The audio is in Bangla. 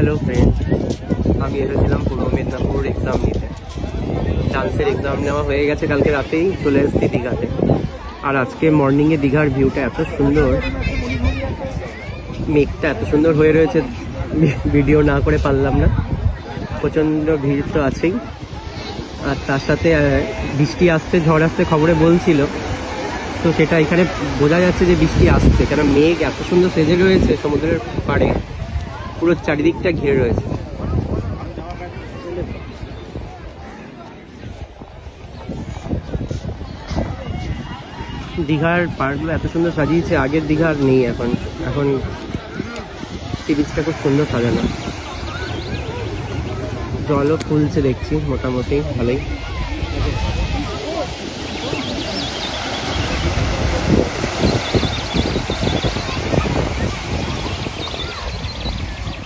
হ্যালো ফ্রেন্ড, আমি এসেছিলাম পূর্ব মেদিনীপুর এক্সাম নিতে। ডান্সের এক্সাম নেওয়া হয়ে গেছে, কালকে রাতেই চলে এসেছি দীঘাতে। আর আজকে মর্নিংয়ে দীঘার ভিউটা এত সুন্দর, মেঘটা এত সুন্দর হয়ে রয়েছে, ভিডিও না করে পারলাম না। প্রচণ্ড ভিড় তো আছেই, আর তার সাথে বৃষ্টি আসছে, ঝড় আসছে খবরে বলছিল। তো সেটা এখানে বোঝা যাচ্ছে যে বৃষ্টি আসছে, কেন মেঘ এত সুন্দর সেজে রয়েছে সমুদ্রের পাড়ে, পুরো চারিদিকটা ঘিরে রয়েছে। দীঘার পার্কগুলো এত সুন্দর সাজিয়েছে, আগের দীঘার নেই এখন। এখন সি বিচটা খুব সুন্দর সাজানো, জলও খুলছে দেখছি, মোটামুটি ভালোই।